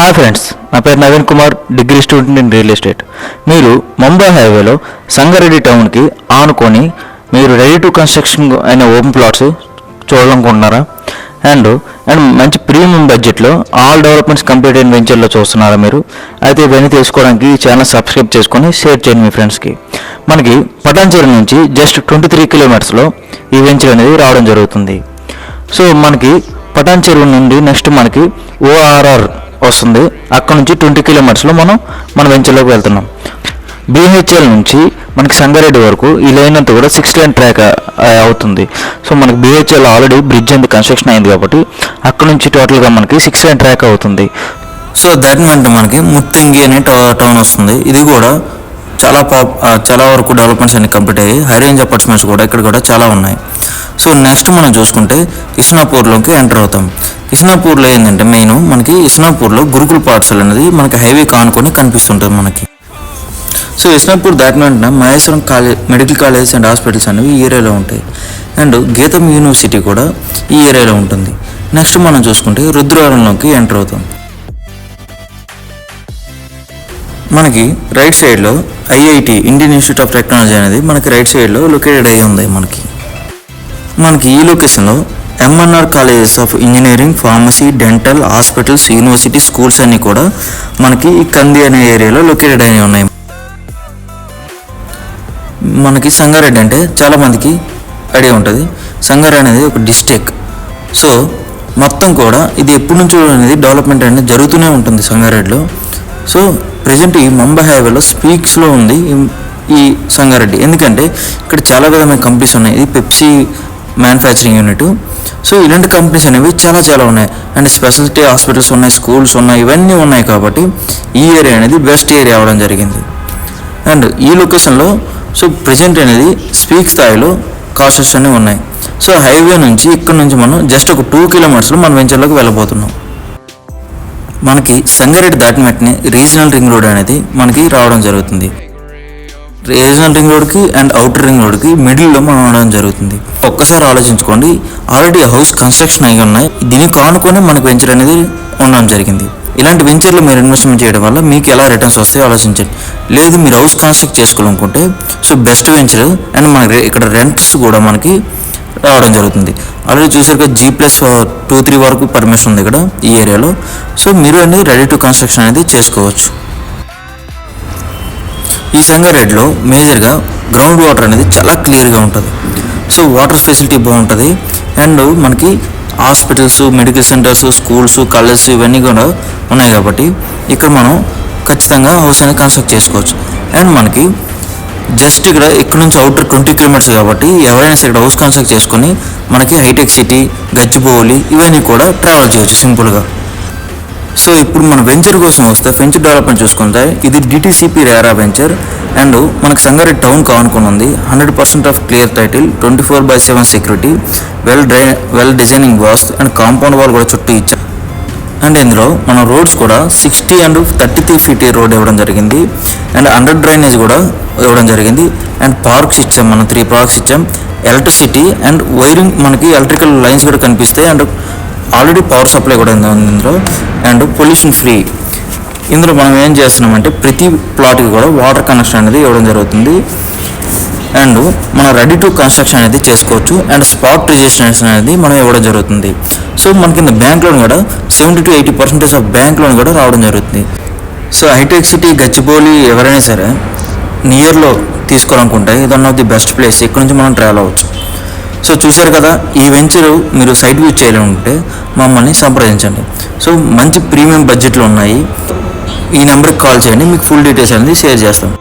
Hi friends, నా పేరు Naveen Kumar, degree student in real estate. మీరు ముంబై హైవేలో సంగారెడ్డి టౌన్కి ఆనుకొని మీరు రెడీ టు కన్స్ట్రక్షన్ అయిన ఓపెన్ ప్లాట్స్ చూడాలనుకుంటున్నారా? అండ్ మంచి ప్రీమియం బడ్జెట్లో ఆల్ డెవలప్మెంట్స్ కంప్లీట్ అయిన వెంచర్లో చూస్తున్నారా మీరు? అయితే ఇవన్నీ తెలుసుకోవడానికి ఈ ఛానల్ సబ్స్క్రైబ్ చేసుకొని షేర్ చేయండి మీ ఫ్రెండ్స్కి. మనకి పటాన్చెరు నుంచి జస్ట్ 23 కిలోమీటర్స్లో ఈ వెంచర్ అనేది రావడం జరుగుతుంది. సో మనకి పటాన్చెరు నుండి నెక్స్ట్ మనకి ORR వస్తుంది. అక్కడ నుంచి 20 కిలోమీటర్స్లో మన వెంచర్లోకి వెళ్తున్నాం. BHL నుంచి మనకి సంగారెడ్డి వరకు ఈ లైన్ అంతా కూడా 6 లైన్ ట్రాక్ అవుతుంది. సో మనకి BHL ఆల్రెడీ బ్రిడ్జ్ అంతా కన్స్ట్రక్షన్ అయింది కాబట్టి అక్కడ నుంచి టోటల్గా మనకి 6 లైన్ ట్రాక్ అవుతుంది. సో దట్ మీన్స్ మనకి ముత్తంగి అనే టౌన్ వస్తుంది. ఇది కూడా చాలా వరకు డెవలప్మెంట్స్ అన్ని కంప్లీట్ అయ్యాయి. హై రేంజ్ అపార్ట్మెంట్స్ కూడా ఇక్కడ కూడా చాలా ఉన్నాయి. సో నెక్స్ట్ మనం చూసుకుంటే ఇస్నాపూర్లోకి ఎంటర్ అవుతాం. ఇస్నాపూర్లో ఏంటంటే మెయిన్ మనకి ఇస్నాపూర్లో గురుకుల పాఠశాల అనేది మనకి హైవే కానుకొని కనిపిస్తుంటుంది మనకి. సో ఇస్నాపూర్ దాటిన వెంటనే Maheshwaram medical college and hospitals అనేవి ఈ ఏరియాలో ఉంటాయి. అండ్ గీతం యూనివర్సిటీ కూడా ఈ ఏరియాలో ఉంటుంది. నెక్స్ట్ మనం చూసుకుంటే రుద్రవరంలోకి ఎంటర్ అవుతాం. మనకి రైట్ సైడ్లో IIT Indian institute of technology అనేది మనకి రైట్ సైడ్లో లొకేటెడ్ అయ్యి ఉంది. మనకి ఈ లొకేషన్లో MNR colleges of engineering, pharmacy, dental, hospitals, university, schools అన్నీ కూడా మనకి ఈ కంది అనే ఏరియాలో లొకేటెడ్ అయి ఉన్నాయి. మనకి సంగారెడ్డి అంటే చాలామందికి ఐడియా ఉంటుంది. సంగారెడ్డి అనేది ఒక డిస్ట్రిక్ట్. సో మొత్తం కూడా ఇది ఎప్పటి నుంచో అనేది డెవలప్మెంట్ అనేది జరుగుతూనే ఉంటుంది సంగారెడ్డిలో. సో ప్రజెంట్ ఈ ముంబై హైవేలో స్పీక్స్లో ఉంది ఈ సంగారెడ్డి. ఎందుకంటే ఇక్కడ చాలా విధమైన కంపెనీస్ ఉన్నాయి. ఇది పెప్సీ మ్యానుఫ్యాక్చరింగ్ యూనిట్. సో ఇలాంటి కంపెనీస్ అనేవి చాలా ఉన్నాయి. అండ్ స్పెషాలిటీ హాస్పిటల్స్ ఉన్నాయి, స్కూల్స్ ఉన్నాయి, ఇవన్నీ ఉన్నాయి కాబట్టి ఈ ఏరియా అనేది బెస్ట్ ఏరియా అవ్వడం జరిగింది. అండ్ ఈ లొకేషన్లో సో ప్రజెంట్ అనేది స్పీక్ స్థాయిలో కాస్టెస్ అనేవి ఉన్నాయి. సో హైవే నుంచి ఇక్కడ నుంచి మనం జస్ట్ ఒక 2 కిలోమీటర్స్లో మన వెంచర్లోకి వెళ్ళబోతున్నాం. మనకి సంగారెడ్డి దాటిన వెంటనే రీజనల్ రింగ్ రోడ్ అనేది మనకి రావడం జరుగుతుంది. రీజనల్ రింగ్ రోడ్కి అండ్ అవుటర్ రింగ్ రోడ్కి మిడిల్లో మనం ఉండడం జరుగుతుంది. ఒక్కసారి ఆలోచించుకోండి, ఆల్రెడీ హౌస్ కన్స్ట్రక్షన్ అయి ఉన్నాయి. దీనికి ఆనుకొని మనకు వెంచర్ అనేది ఉండడం జరిగింది. ఇలాంటి వెంచర్లు మీరు ఇన్వెస్ట్మెంట్ చేయడం వల్ల మీకు ఎలా రిటర్న్స్ వస్తాయో ఆలోచించండి. లేదు మీరు హౌస్ కన్స్ట్రక్ట్ చేసుకోవాలనుకుంటే సో బెస్ట్ వెంచర్. అండ్ మనకి ఇక్కడ రెంట్స్ కూడా మనకి రావడం జరుగుతుంది. ఆల్రెడీ చూసారు కదా, G+2-3 వరకు పర్మిషన్ ఉంది ఇక్కడ ఈ ఏరియాలో. సో మీరు అనేది రెడీ టు కన్స్ట్రక్షన్ అనేది చేసుకోవచ్చు. ఈ సంగారెడ్డిలో మేజర్గా గ్రౌండ్ వాటర్ అనేది చాలా క్లియర్గా ఉంటుంది. సో వాటర్ ఫెసిలిటీ బాగుంటుంది. అండ్ మనకి hospitals, medical centres, schools, colleges ఇవన్నీ కూడా ఉన్నాయి కాబట్టి ఇక్కడ మనం ఖచ్చితంగా హౌస్ అనేది కన్స్ట్రక్ట్ చేసుకోవచ్చు. అండ్ మనకి జస్ట్ ఇక్కడ నుంచి అవుటర్ 20 కిలోమీటర్స్ కాబట్టి ఎవరైనా సరే ఇక్కడ హౌస్ కన్స్ట్రక్ట్ చేసుకొని మనకి హైటెక్ సిటీ, గచ్చిబౌలి ఇవన్నీ కూడా ట్రావెల్ చేయవచ్చు సింపుల్గా. సో ఇప్పుడు మన వెంచర్ కోసం వస్తే వెంచర్ డెవలప్మెంట్ చూసుకుంటే ఇది DTCP రేరా వెంచర్. అండ్ మనకి సంగారెడ్డి టౌన్ కానుకొని ఉంది. 100% of clear title, 24/7 security, well designing was and compound wall కూడా చుట్టూ ఇచ్చారు. అండ్ ఇందులో మన రోడ్స్ కూడా 60 and 33 ఫీట్ రోడ్ ఇవ్వడం జరిగింది. అండ్ అండర్ డ్రైనేజ్ కూడా ఇవ్వడం జరిగింది. అండ్ పార్క్స్ ఇచ్చాం, మనం 3 పార్క్స్ ఇచ్చాం. ఎలక్ట్రిసిటీ అండ్ వైరింగ్ మనకి ఎలక్ట్రికల్ లైన్స్ కూడా కనిపిస్తాయి. అండ్ ఆల్రెడీ పవర్ సప్లై కూడా ఉంది ఇందులో. And pollution free. ఇందులో మనం ఏం చేస్తున్నామంటే ప్రతి ప్లాట్కి కూడా వాటర్ కనెక్షన్ అనేది ఇవ్వడం జరుగుతుంది. అండ్ మనం రెడీ టు కన్స్ట్రక్షన్ అనేది చేసుకోవచ్చు. అండ్ స్పాట్ రిజిస్ట్రేషన్ అనేది మనం ఇవ్వడం జరుగుతుంది. సో మనకి బ్యాంక్ లోన్ కూడా 70-80% ఆఫ్ బ్యాంక్ లోన్ కూడా రావడం జరుగుతుంది. సో హైటెక్ సిటీ, గచ్చిబౌలి ఎవరైనా సరే నియర్లో తీసుకోవాలనుకుంటే ఇది one of the best place. ఇక్కడ నుంచి మనం ట్రావెల్ అవ్వచ్చు. సో చూశారు కదా, ఈ వెంచరు మీరు సైట్ విజిట్ చేయాలనుకుంటే మమ్మల్ని సంప్రదించండి. సో మంచి ప్రీమియం బడ్జెట్లో ఉన్నాయి. ఈ నెంబర్కి కాల్ చేయండి, మీకు ఫుల్ డీటెయిల్స్ అనేది షేర్ చేస్తాం.